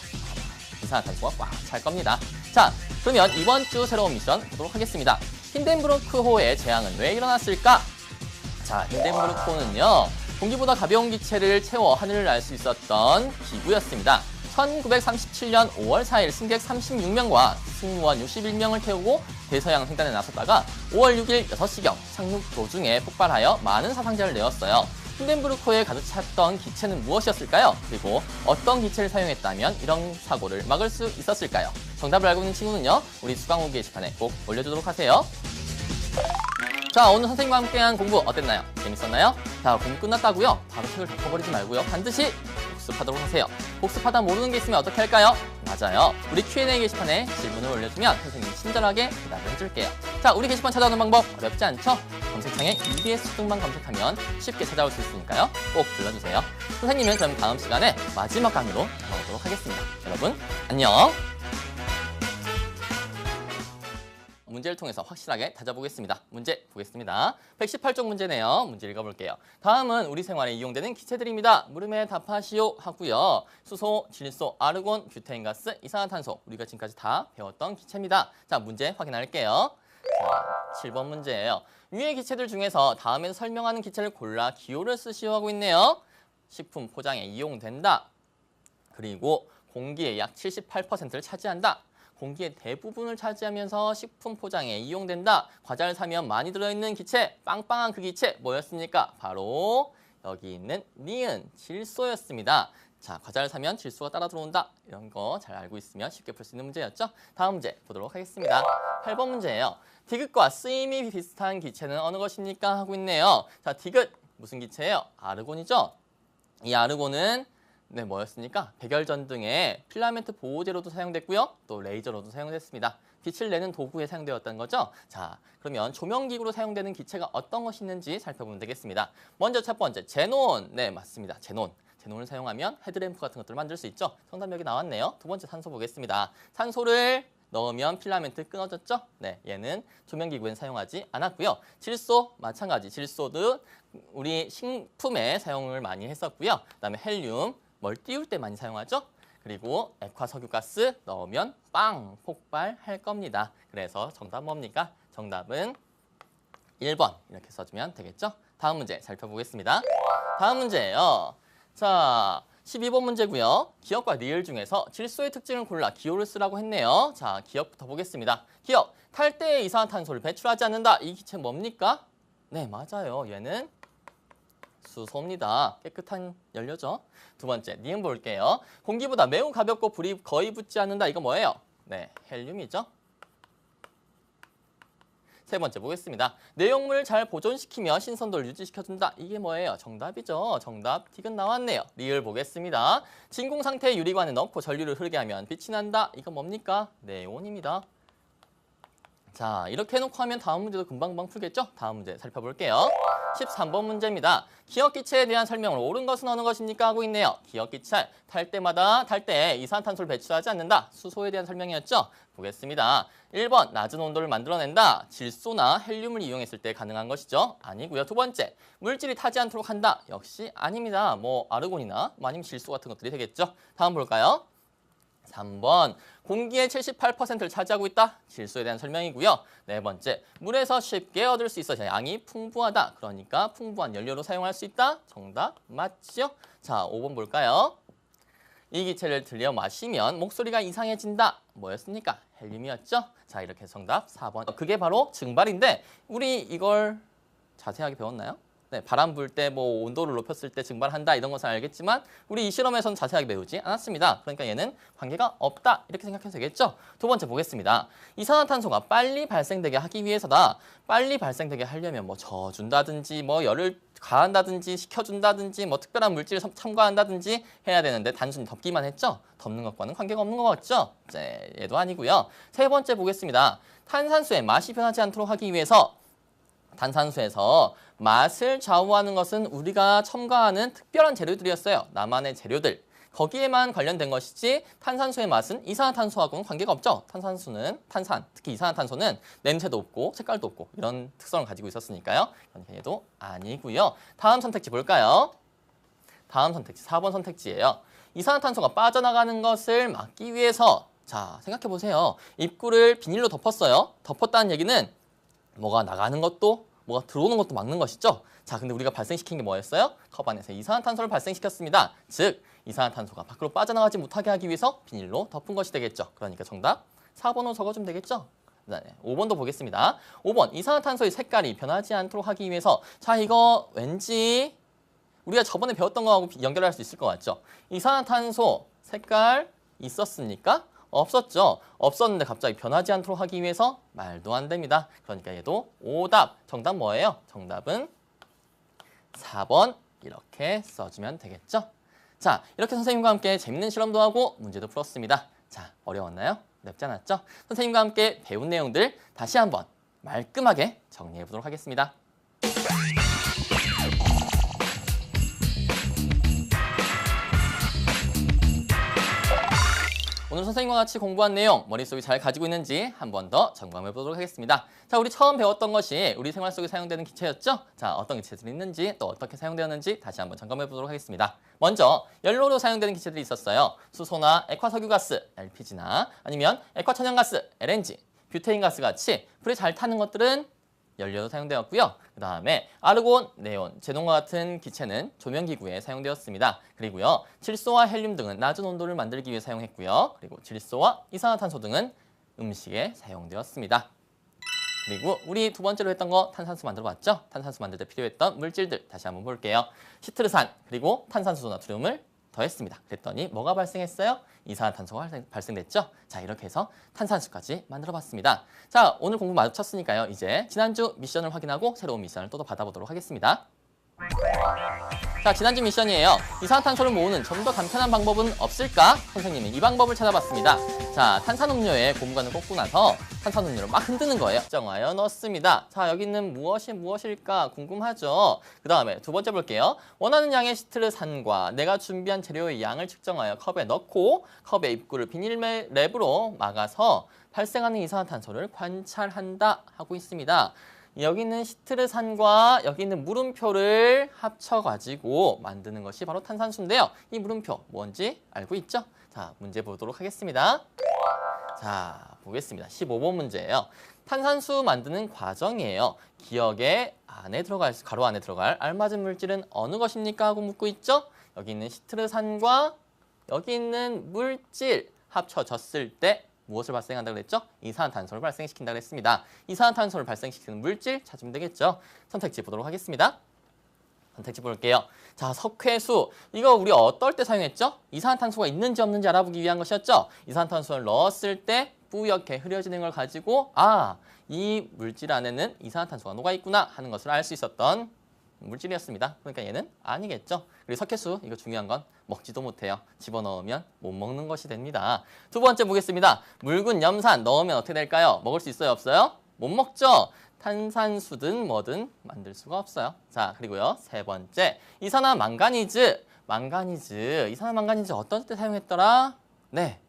이산화탄소가 꽉 찰 겁니다. 자, 그러면 이번 주 새로운 미션 보도록 하겠습니다. 힌덴부르크호의 재앙은 왜 일어났을까? 자, 힌덴부르크호는요, 공기보다 가벼운 기체를 채워 하늘을 날 수 있었던 기구였습니다. 1937년 5월 4일 승객 36명과 승무원 61명을 태우고 대서양 횡단에 나섰다가 5월 6일 6시경 착륙 도중에 폭발하여 많은 사상자를 내었어요. 힌덴부르크호에 가득 찼던 기체는 무엇이었을까요? 그리고 어떤 기체를 사용했다면 이런 사고를 막을 수 있었을까요? 정답을 알고 있는 친구는요, 우리 수강후 게시판에 꼭 올려주도록 하세요. 자, 오늘 선생님과 함께한 공부 어땠나요? 재밌었나요? 자, 공부 끝났다고요? 바로 책을 덮어버리지 말고요. 반드시 복습하도록 하세요. 복습하다 모르는 게 있으면 어떻게 할까요? 맞아요. 우리 Q&A 게시판에 질문을 올려주면 선생님이 친절하게 대답을 해줄게요. 자, 우리 게시판 찾아오는 방법 어렵지 않죠? 검색창에 EBS 초등반 검색하면 쉽게 찾아올 수 있으니까요. 꼭 불러주세요. 선생님은 그럼 다음 시간에 마지막 강의로 돌아오도록 하겠습니다. 여러분, 안녕! 문제를 통해서 확실하게 다져보겠습니다. 문제 보겠습니다. 118쪽 문제네요. 문제 읽어볼게요. 다음은 우리 생활에 이용되는 기체들입니다. 물음에 답하시오 하고요. 수소, 질소, 아르곤, 뷰테인가스, 이산화탄소 우리가 지금까지 다 배웠던 기체입니다. 자, 문제 확인할게요. 자, 7번 문제예요. 위의 기체들 중에서 다음에 설명하는 기체를 골라 기호를 쓰시오 하고 있네요. 식품 포장에 이용된다. 그리고 공기의 약 78%를 차지한다. 공기의 대부분을 차지하면서 식품 포장에 이용된다. 과자를 사면 많이 들어있는 기체, 빵빵한 그 기체 뭐였습니까? 바로 여기 있는 니은, 질소였습니다. 자, 과자를 사면 질소가 따라 들어온다. 이런 거 잘 알고 있으면 쉽게 풀 수 있는 문제였죠? 다음 문제 보도록 하겠습니다. 8번 문제예요. 디귿과 쓰임이 비슷한 기체는 어느 것입니까? 하고 있네요. 자, 디귿 무슨 기체예요? 아르곤이죠? 이 아르곤은 뭐였습니까? 백열전 등의 필라멘트 보호제로도 사용됐고요. 또 레이저로도 사용됐습니다. 빛을 내는 도구에 사용되었다는 거죠. 자, 그러면 조명기구로 사용되는 기체가 어떤 것이 있는지 살펴보면 되겠습니다. 먼저 첫 번째, 제논. 네, 맞습니다. 제논. 제논을 사용하면 헤드램프 같은 것들을 만들 수 있죠. 정답 여기 나왔네요. 두 번째 산소 보겠습니다. 산소를 넣으면 필라멘트 끊어졌죠? 네, 얘는 조명기구엔 사용하지 않았고요. 질소, 마찬가지. 질소도 우리 식품에 사용을 많이 했었고요. 그다음에 헬륨, 뭘 띄울 때 많이 사용하죠? 그리고 액화석유가스 넣으면 빵! 폭발할 겁니다. 그래서 정답 뭡니까? 정답은 1번 이렇게 써주면 되겠죠? 다음 문제 살펴보겠습니다. 다음 문제예요. 자, 12번 문제고요. 기억과 리을 중에서 질소의 특징을 골라 기호를 쓰라고 했네요. 자, 기억부터 보겠습니다. 기억, 탈 때에 이산화탄소를 배출하지 않는다. 이 기체 뭡니까? 네, 맞아요. 얘는 수소입니다. 깨끗한 연료죠. 두 번째, 니은 볼게요. 공기보다 매우 가볍고 불이 거의 붙지 않는다. 이거 뭐예요? 네, 헬륨이죠. 세 번째 보겠습니다. 내용물을 잘 보존시키며 신선도를 유지시켜준다. 이게 뭐예요? 정답이죠. 정답 디귿 나왔네요. 리을 보겠습니다. 진공 상태의 유리관에 넣고 전류를 흐르게 하면 빛이 난다. 이거 뭡니까? 네온입니다. 자, 이렇게 해놓고 하면 다음 문제도 금방금방 풀겠죠? 다음 문제 살펴볼게요. 13번 문제입니다. 기억기체에 대한 설명을 옳은 것은 어느 것입니까? 하고 있네요. 기억기체, 탈 때 이산화탄소를 배출하지 않는다. 수소에 대한 설명이었죠? 보겠습니다. 1번, 낮은 온도를 만들어낸다. 질소나 헬륨을 이용했을 때 가능한 것이죠? 아니고요. 두 번째, 물질이 타지 않도록 한다. 역시 아닙니다. 뭐 아르곤이나 아니면 질소 같은 것들이 되겠죠? 다음 볼까요? 3번, 공기의 78%를 차지하고 있다. 질소에 대한 설명이고요. 네 번째, 물에서 쉽게 얻을 수 있어. 양이 풍부하다. 그러니까 풍부한 연료로 사용할 수 있다. 정답 맞죠? 자, 5번 볼까요? 이 기체를 들여 마시면 목소리가 이상해진다. 뭐였습니까? 헬륨이었죠? 자, 이렇게 해서 정답 4번. 그게 바로 증발인데 우리 이걸 자세하게 배웠나요? 네, 바람 불 때 뭐 온도를 높였을 때 증발한다 이런 것은 알겠지만 우리 이 실험에서는 자세하게 배우지 않았습니다. 그러니까 얘는 관계가 없다 이렇게 생각해도 되겠죠? 두 번째 보겠습니다. 이산화탄소가 빨리 발생되게 하기 위해서다. 빨리 발생되게 하려면 뭐 져준다든지 뭐 열을 가한다든지 식혀준다든지 뭐 특별한 물질을 첨가한다든지 해야 되는데 단순히 덮기만 했죠? 덮는 것과는 관계가 없는 것 같죠? 네, 얘도 아니고요. 세 번째 보겠습니다. 탄산수의 맛이 변하지 않도록 하기 위해서 탄산수에서 맛을 좌우하는 것은 우리가 첨가하는 특별한 재료들이었어요. 나만의 재료들. 거기에만 관련된 것이지 탄산수의 맛은 이산화탄소하고는 관계가 없죠. 탄산수는 탄산, 특히 이산화탄소는 냄새도 없고 색깔도 없고 이런 특성을 가지고 있었으니까요. 그러니까 얘도 아니고요. 다음 선택지 볼까요? 다음 선택지 4번 선택지예요. 이산화탄소가 빠져나가는 것을 막기 위해서 자 생각해 보세요. 입구를 비닐로 덮었어요. 덮었다는 얘기는 뭐가 나가는 것도 뭐가 들어오는 것도 막는 것이죠. 자, 근데 우리가 발생시킨 게 뭐였어요? 컵 안에서 이산화탄소를 발생시켰습니다. 즉, 이산화탄소가 밖으로 빠져나가지 못하게 하기 위해서 비닐로 덮은 것이 되겠죠. 그러니까 정답 4번으로 적어주면 되겠죠. 네, 5번도 보겠습니다. 5번, 이산화탄소의 색깔이 변하지 않도록 하기 위해서 자, 이거 왠지 우리가 저번에 배웠던 거하고 연결할 수 있을 것 같죠. 이산화탄소 색깔 있었습니까? 없었죠. 없었는데 갑자기 변하지 않도록 하기 위해서 말도 안 됩니다. 그러니까 얘도 오답. 정답 뭐예요? 정답은 4번 이렇게 써주면 되겠죠. 자, 이렇게 선생님과 함께 재밌는 실험도 하고 문제도 풀었습니다. 자, 어려웠나요? 어렵지 않았죠? 선생님과 함께 배운 내용들 다시 한번 말끔하게 정리해 보도록 하겠습니다. 오늘 선생님과 같이 공부한 내용 머릿속에 잘 가지고 있는지 한 번 더 점검해 보도록 하겠습니다. 자, 우리 처음 배웠던 것이 우리 생활 속에 사용되는 기체였죠? 자, 어떤 기체들이 있는지 또 어떻게 사용되었는지 다시 한번 점검해 보도록 하겠습니다. 먼저 연료로 사용되는 기체들이 있었어요. 수소나 액화석유가스, LPG나 아니면 액화천연가스, LNG, 뷰테인가스 같이 불에 잘 타는 것들은 연료로 사용되었고요. 그 다음에 아르곤, 네온, 제논과 같은 기체는 조명기구에 사용되었습니다. 그리고요, 질소와 헬륨 등은 낮은 온도를 만들기 위해 사용했고요. 그리고 질소와 이산화탄소 등은 음식에 사용되었습니다. 그리고 우리 두 번째로 했던 거 탄산수 만들어 봤죠? 탄산수 만들 때 필요했던 물질들 다시 한번 볼게요. 시트르산 그리고 탄산수소 나트륨을 더했습니다. 그랬더니 뭐가 발생했어요? 이산화탄소가 발생됐죠? 자, 이렇게 해서 탄산수까지 만들어 봤습니다. 자, 오늘 공부 마쳤으니까요. 이제 지난주 미션을 확인하고 새로운 미션을 또 받아보도록 하겠습니다. 자, 지난주 미션이에요. 이산화탄소를 모으는 좀 더 간편한 방법은 없을까? 선생님이 이 방법을 찾아봤습니다. 자, 탄산음료에 고무관을 꽂고 나서 탄산음료를 막 흔드는 거예요. 정하여 넣습니다. 자, 여기 있는 무엇이 무엇일까 궁금하죠? 그 다음에 두 번째 볼게요. 원하는 양의 시트르산과 내가 준비한 재료의 양을 측정하여 컵에 넣고 컵의 입구를 비닐랩으로 막아서 발생하는 이산화탄소를 관찰한다 하고 있습니다. 여기 있는 시트르산과 여기 있는 물음표를 합쳐가지고 만드는 것이 바로 탄산수인데요. 이 물음표 뭔지 알고 있죠? 자, 문제 보도록 하겠습니다. 자, 보겠습니다. 15번 문제예요. 탄산수 만드는 과정이에요. 기억의 안에 들어갈, 가로 안에 들어갈 알맞은 물질은 어느 것입니까? 하고 묻고 있죠? 여기 있는 시트르산과 여기 있는 물질 합쳐졌을 때 무엇을 발생한다고 그랬죠? 이산화탄소를 발생시킨다고 했습니다. 이산화탄소를 발생시키는 물질 찾으면 되겠죠? 선택지 보도록 하겠습니다. 선택지 볼게요. 자, 석회수. 이거 우리 어떨 때 사용했죠? 이산화탄소가 있는지 없는지 알아보기 위한 것이었죠? 이산화탄소를 넣었을 때 뿌옇게 흐려지는 걸 가지고 아, 이 물질 안에는 이산화탄소가 녹아있구나 하는 것을 알 수 있었던 물질이었습니다. 그러니까 얘는 아니겠죠. 그리고 석회수, 이거 중요한 건 먹지도 못해요. 집어넣으면 못 먹는 것이 됩니다. 두 번째 보겠습니다. 묽은 염산 넣으면 어떻게 될까요? 먹을 수 있어요? 없어요? 못 먹죠? 탄산수든 뭐든 만들 수가 없어요. 자, 그리고요. 세 번째, 이산화망가니즈. 이산화망가니즈 어떤 때 사용했더라? 네,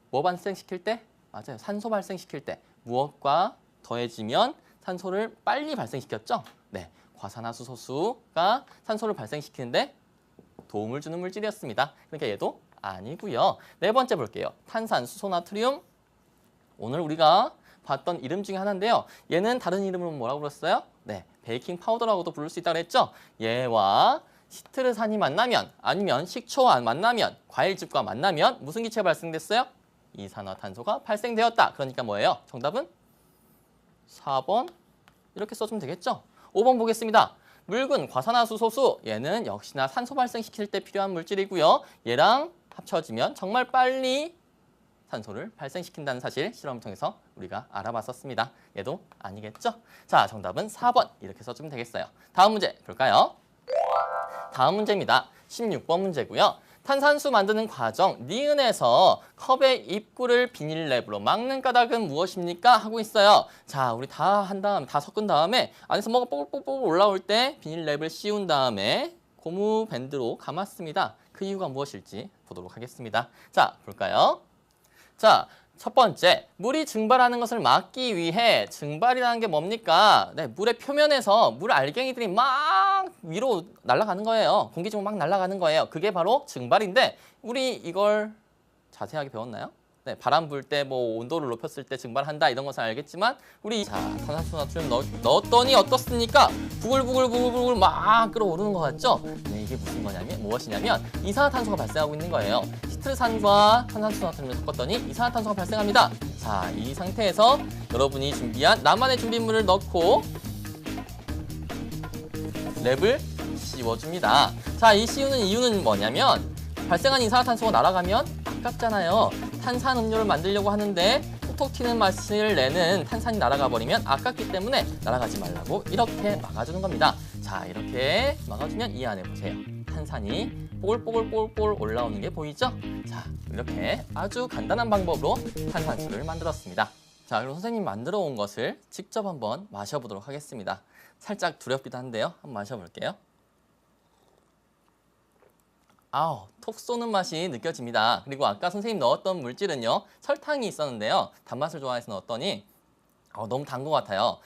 뭐 발생시킬 때? 맞아요. 산소 발생시킬 때. 무엇과 더해지면 산소를 빨리 발생시켰죠? 네, 과산화수소수가 산소를 발생시키는데 도움을 주는 물질이었습니다. 그러니까 얘도 아니고요. 네 번째 볼게요. 탄산수소나트륨. 오늘 우리가 봤던 이름 중에 하나인데요. 얘는 다른 이름으로 뭐라고 불렀어요? 네, 베이킹 파우더라고도 부를 수 있다고 했죠? 얘와 시트르산이 만나면 아니면 식초와 만나면 과일즙과 만나면 무슨 기체가 발생됐어요? 이산화탄소가 발생되었다. 그러니까 뭐예요? 정답은 4번 이렇게 써주면 되겠죠? 5번 보겠습니다. 묽은 과산화수소수. 얘는 역시나 산소 발생시킬 때 필요한 물질이고요. 얘랑 합쳐지면 정말 빨리 산소를 발생시킨다는 사실 실험을 통해서 우리가 알아봤었습니다. 얘도 아니겠죠? 자, 정답은 4번 이렇게 써주면 되겠어요. 다음 문제 볼까요? 다음 문제입니다. 16번 문제고요. 탄산수 만드는 과정, 니은에서 컵의 입구를 비닐랩으로 막는 까닭은 무엇입니까? 하고 있어요. 자, 우리 다 섞은 다음에 안에서 뭐가 뽀글뽀글 올라올 때 비닐랩을 씌운 다음에 고무 밴드로 감았습니다. 그 이유가 무엇일지 보도록 하겠습니다. 자, 볼까요? 자, 첫 번째, 물이 증발하는 것을 막기 위해 증발이라는 게 뭡니까? 네, 물의 표면에서 물 알갱이들이 막 위로 날아가는 거예요. 공기 중으로 막 날아가는 거예요. 그게 바로 증발인데 우리 이걸 자세하게 배웠나요? 네, 바람 불 때 뭐 온도를 높였을 때 증발한다 이런 것은 알겠지만 우리 자, 탄산수소나트륨 넣었더니 어떻습니까? 부글부글 막 끓어오르는 것 같죠? 네, 이게 무엇이냐면 이산화탄소가 발생하고 있는 거예요. 시트르산과 탄산수소나트륨을 섞었더니 이산화탄소가 발생합니다. 자, 이 상태에서 여러분이 준비한 나만의 준비물을 넣고 랩을 씌워줍니다. 자, 이 씌우는 이유는 뭐냐면 발생한 이산화탄소가 날아가면 아깝잖아요. 탄산음료를 만들려고 하는데 톡톡 튀는 맛을 내는 탄산이 날아가 버리면 아깝기 때문에 날아가지 말라고 이렇게 막아주는 겁니다. 자, 이렇게 막아주면 이 안에 보세요. 탄산이 뽀글뽀글 올라오는 게 보이죠? 자, 이렇게 아주 간단한 방법으로 탄산수를 만들었습니다. 자, 그럼 선생님 만들어 온 것을 직접 한번 마셔보도록 하겠습니다. 살짝 두렵기도 한데요. 한번 마셔볼게요. 아우, 톡 쏘는 맛이 느껴집니다. 그리고 아까 선생님 넣었던 물질은요, 설탕이 있었는데요. 단맛을 좋아해서 넣었더니 너무 단 것 같아요.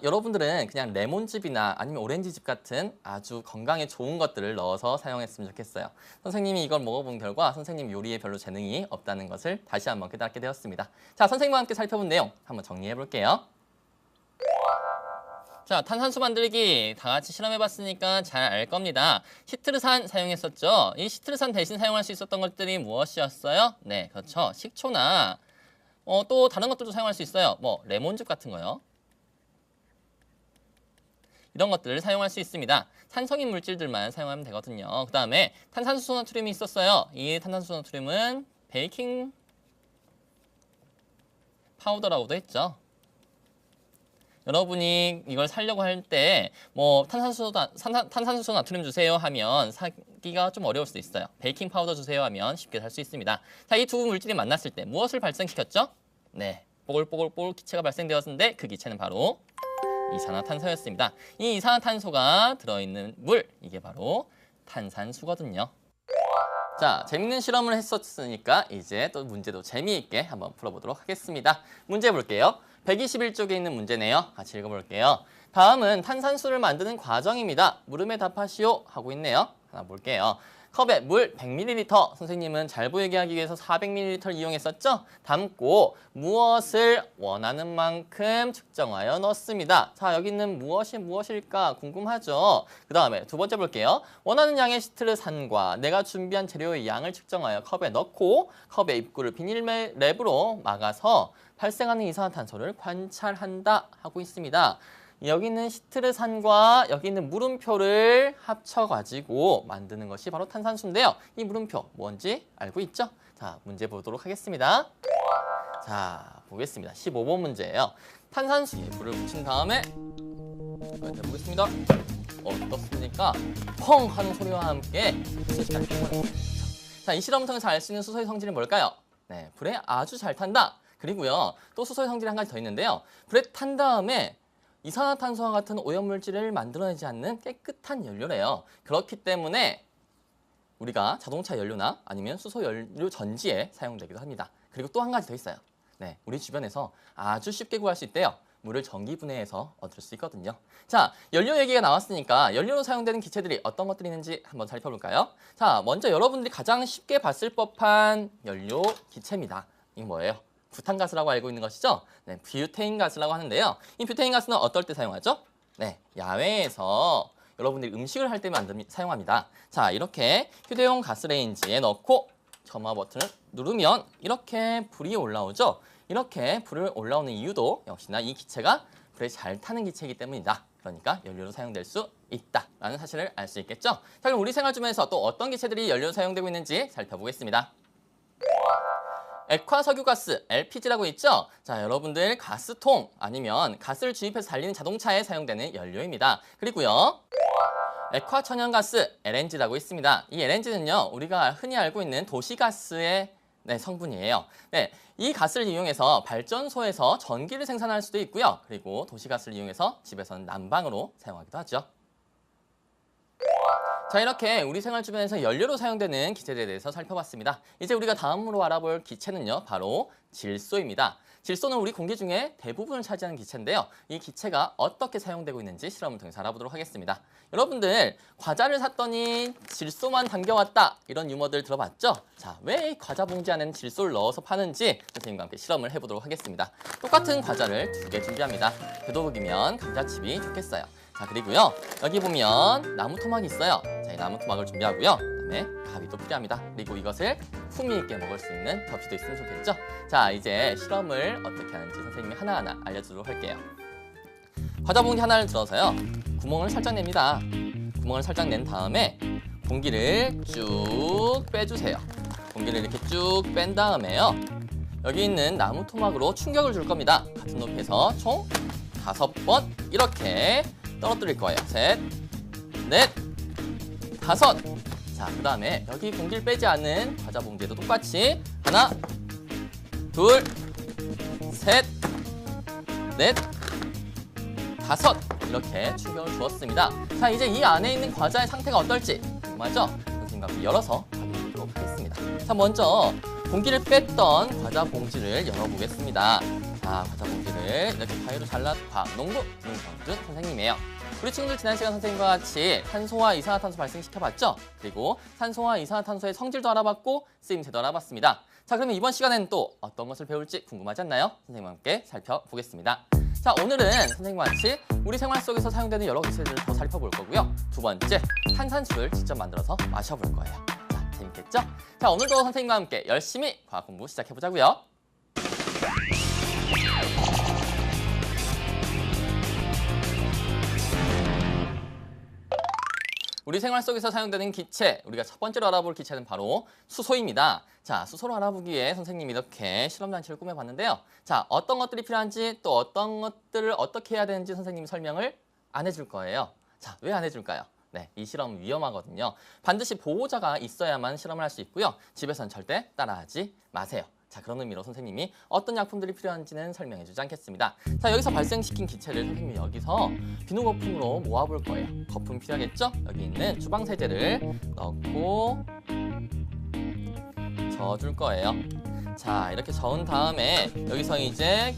여러분들은 그냥 레몬즙이나 아니면 오렌지즙 같은 아주 건강에 좋은 것들을 넣어서 사용했으면 좋겠어요. 선생님이 이걸 먹어본 결과 선생님 요리에 별로 재능이 없다는 것을 다시 한번 깨닫게 되었습니다. 자, 선생님과 함께 살펴본 내용 한번 정리해 볼게요. 자, 탄산수 만들기 다 같이 실험해봤으니까 잘 알 겁니다. 시트르산 사용했었죠. 이 시트르산 대신 사용할 수 있었던 것들이 무엇이었어요? 네, 그렇죠. 식초나 또 다른 것들도 사용할 수 있어요. 뭐 레몬즙 같은 거요. 이런 것들을 사용할 수 있습니다. 산성인 물질들만 사용하면 되거든요. 그 다음에 탄산수소나트륨이 있었어요. 이 탄산수소나트륨은 베이킹 파우더라고도 했죠. 여러분이 이걸 사려고 할 때 뭐 탄산수소 나트륨 주세요 하면 사기가 좀 어려울 수도 있어요. 베이킹 파우더 주세요 하면 쉽게 살 수 있습니다. 자, 이 두 물질이 만났을 때 무엇을 발생시켰죠? 네, 뽀글뽀글 기체가 발생되었는데 그 기체는 바로 이산화탄소였습니다. 이 이산화탄소가 들어있는 물, 이게 바로 탄산수거든요. 자, 재밌는 실험을 했었으니까 이제 또 문제도 재미있게 한번 풀어보도록 하겠습니다. 문제 볼게요. 121쪽에 있는 문제네요. 같이 읽어볼게요. 다음은 탄산수를 만드는 과정입니다. 물음에 답하시오 하고 있네요. 하나 볼게요. 컵에 물 100ml, 선생님은 잘 보이게 하기 위해서 400ml를 이용했었죠? 담고 무엇을 원하는 만큼 측정하여 넣습니다. 자, 여기 있는 무엇이 무엇일까 궁금하죠? 그 다음에 두 번째 볼게요. 원하는 양의 시트르산과 내가 준비한 재료의 양을 측정하여 컵에 넣고 컵의 입구를 비닐랩으로 막아서 발생하는 이산화탄소를 관찰한다 하고 있습니다. 여기 있는 시트르산과 여기 있는 물음표를 합쳐가지고 만드는 것이 바로 탄산수인데요. 이 물음표 뭔지 알고 있죠? 자, 문제 보도록 하겠습니다. 자, 보겠습니다. 15번 문제예요. 탄산수에 불을 붙인 다음에 보겠습니다. 어떻습니까? 펑 하는 소리와 함께 수소의 시간이 펑. 자, 이 실험을 통해서 알 수 있는 수소의 성질은 뭘까요? 네, 불에 아주 잘 탄다. 그리고요, 또 수소의 성질이 한 가지 더 있는데요. 불에 탄 다음에 이산화탄소와 같은 오염물질을 만들어내지 않는 깨끗한 연료래요. 그렇기 때문에 우리가 자동차 연료나 아니면 수소 연료 전지에 사용되기도 합니다. 그리고 또 한 가지 더 있어요. 네, 우리 주변에서 아주 쉽게 구할 수 있대요. 물을 전기 분해해서 얻을 수 있거든요. 자, 연료 얘기가 나왔으니까 연료로 사용되는 기체들이 어떤 것들이 있는지 한번 살펴볼까요? 자, 먼저 여러분들이 가장 쉽게 봤을 법한 연료 기체입니다. 이건 뭐예요? 부탄가스라고 알고 있는 것이죠? 네, 뷰테인 가스라고 하는데요. 이 뷰테인 가스는 어떨 때 사용하죠? 네, 야외에서 여러분들이 음식을 할 때 사용합니다. 자, 이렇게 휴대용 가스레인지에 넣고 점화 버튼을 누르면 이렇게 불이 올라오죠? 이렇게 불을 올라오는 이유도 역시나 이 기체가 불에 잘 타는 기체이기 때문이다. 그러니까 연료로 사용될 수 있다라는 사실을 알 수 있겠죠? 자, 그럼 우리 생활 주변에서 또 어떤 기체들이 연료로 사용되고 있는지 살펴보겠습니다. 액화석유가스, LPG라고 있죠? 자, 여러분들 가스통 아니면 가스를 주입해서 달리는 자동차에 사용되는 연료입니다. 그리고요, 액화천연가스, LNG라고 있습니다. 이 LNG는요, 우리가 흔히 알고 있는 도시가스의 성분이에요. 네, 이 가스를 이용해서 발전소에서 전기를 생산할 수도 있고요. 그리고 도시가스를 이용해서 집에서는 난방으로 사용하기도 하죠. 자, 이렇게 우리 생활 주변에서 연료로 사용되는 기체들에 대해서 살펴봤습니다. 이제 우리가 다음으로 알아볼 기체는요, 바로 질소입니다. 질소는 우리 공기 중에 대부분을 차지하는 기체인데요. 이 기체가 어떻게 사용되고 있는지 실험을 통해서 알아보도록 하겠습니다. 여러분들, 과자를 샀더니 질소만 담겨왔다, 이런 유머들 들어봤죠? 자, 왜 과자 봉지 안에는 질소를 넣어서 파는지 선생님과 함께 실험을 해보도록 하겠습니다. 똑같은 과자를 2개 준비합니다. 되도록이면 감자칩이 좋겠어요. 자, 그리고요, 여기 보면 나무 토막이 있어요. 자, 이 나무 토막을 준비하고요. 그다음에 가위도 필요합니다. 그리고 이것을 풍미 있게 먹을 수 있는 접시도 있으면 좋겠죠? 자, 이제 실험을 어떻게 하는지 선생님이 하나하나 알려주도록 할게요. 과자 봉지 하나를 들어서요, 구멍을 살짝 냅니다. 구멍을 살짝 낸 다음에 공기를 쭉 빼주세요. 공기를 이렇게 쭉 뺀 다음에요, 여기 있는 나무 토막으로 충격을 줄 겁니다. 같은 높이에서 총 5번 이렇게 떨어뜨릴 거예요. 3, 4, 5. 자, 그 다음에 여기 공기를 빼지 않은 과자 봉지에도 똑같이 하나, 둘, 셋, 넷, 5 이렇게 충격을 주었습니다. 자, 이제 이 안에 있는 과자의 상태가 어떨지 궁금하죠? 선생님과 함께 열어서 확인해 보도록 하겠습니다. 자, 먼저 공기를 뺐던 과자 봉지를 열어보겠습니다. 자, 과자 봉지를 이렇게 가위로 농구 윤성준 선생님이에요. 우리 친구들 지난 시간 선생님과 같이 산소와 이산화탄소 발생시켜봤죠? 그리고 산소와 이산화탄소의 성질도 알아봤고 쓰임새도 알아봤습니다. 자, 그러면 이번 시간에는 또 어떤 것을 배울지 궁금하지 않나요? 선생님과 함께 살펴보겠습니다. 자, 오늘은 선생님과 같이 우리 생활 속에서 사용되는 여러 기체들을 더 살펴볼 거고요. 두 번째, 탄산수를 직접 만들어서 마셔볼 거예요. 자, 재밌겠죠? 자, 오늘도 선생님과 함께 열심히 과학 공부 시작해보자고요. 우리 생활 속에서 사용되는 기체, 우리가 첫 번째로 알아볼 기체는 바로 수소입니다. 자, 수소를 알아보기 위해 선생님이 이렇게 실험장치를 꾸며봤는데요. 자, 어떤 것들이 필요한지 또 어떤 것들을 어떻게 해야 되는지 선생님이 설명을 안 해줄 거예요. 자, 왜 안 해줄까요? 네, 이 실험 위험하거든요. 반드시 보호자가 있어야만 실험을 할 수 있고요. 집에서는 절대 따라하지 마세요. 자, 그런 의미로 선생님이 어떤 약품들이 필요한지는 설명해주지 않겠습니다. 자, 여기서 발생시킨 기체를 선생님이 여기서 비누 거품으로 모아볼 거예요. 거품 필요하겠죠? 여기 있는 주방세제를 넣고 저어줄 거예요. 자, 이렇게 저은 다음에 여기서 이제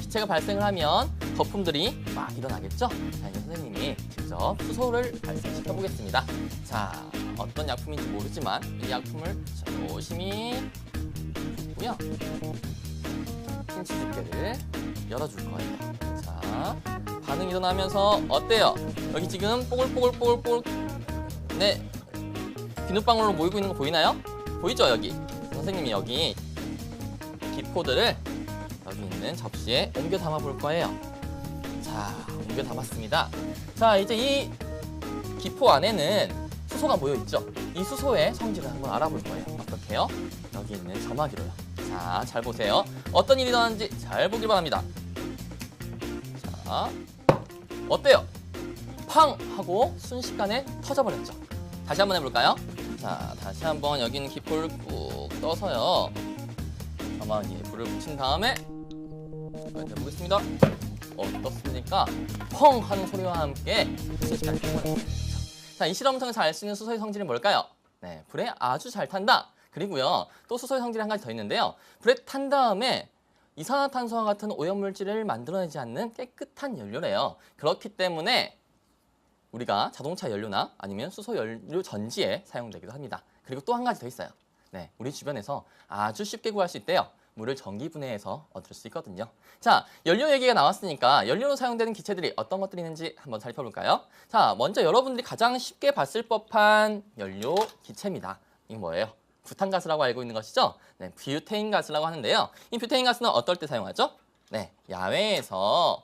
기체가 발생을 하면 거품들이 막 일어나겠죠? 자, 이제 선생님이 직접 수소를 발생시켜 보겠습니다. 자, 어떤 약품인지 모르지만 이 약품을 조심히 고요. 핀치 집게를 열어줄 거예요. 자, 반응이 일어나면서 어때요? 여기 지금 뽀글뽀글 네, 비눗방울로 모이고 있는 거 보이나요? 보이죠, 여기? 선생님이 여기 기포들을 여기 있는 접시에 옮겨 담아 볼 거예요. 자, 옮겨 담았습니다. 자, 이제 이 기포 안에는 수소가 모여 있죠? 이 수소의 성질을 한번 알아볼 거예요. 어떻게 해요? 여기 있는 점화기로요. 자, 잘 보세요. 어떤 일이 일어나는지 잘 보길 바랍니다. 자, 어때요? 팡! 하고 순식간에 터져버렸죠. 다시 한번 해볼까요? 자, 다시 한번 여기 있는 기포를 꾹 떠서요. 점화기에 불을 붙인 다음에 해보겠습니다. 어떻습니까? 펑 하는 소리와 함께 수소의 시간이 팽창합니다. 자, 이 실험을 통해서 알 수 있는 수소의 성질은 뭘까요? 네, 불에 아주 잘 탄다. 그리고요, 또 수소의 성질이 한 가지 더 있는데요. 불에 탄 다음에 이산화탄소와 같은 오염물질을 만들어내지 않는 깨끗한 연료래요. 그렇기 때문에 우리가 자동차 연료나 아니면 수소 연료 전지에 사용되기도 합니다. 그리고 또 한 가지 더 있어요. 네, 우리 주변에서 아주 쉽게 구할 수 있대요. 물을 전기분해해서 얻을 수 있거든요. 자, 연료 얘기가 나왔으니까 연료로 사용되는 기체들이 어떤 것들이 있는지 한번 살펴볼까요? 자, 먼저 여러분들이 가장 쉽게 봤을 법한 연료 기체입니다. 이게 뭐예요? 부탄가스라고 알고 있는 것이죠? 네, 뷰테인 가스라고 하는데요. 이 뷰테인 가스는 어떨 때 사용하죠? 네, 야외에서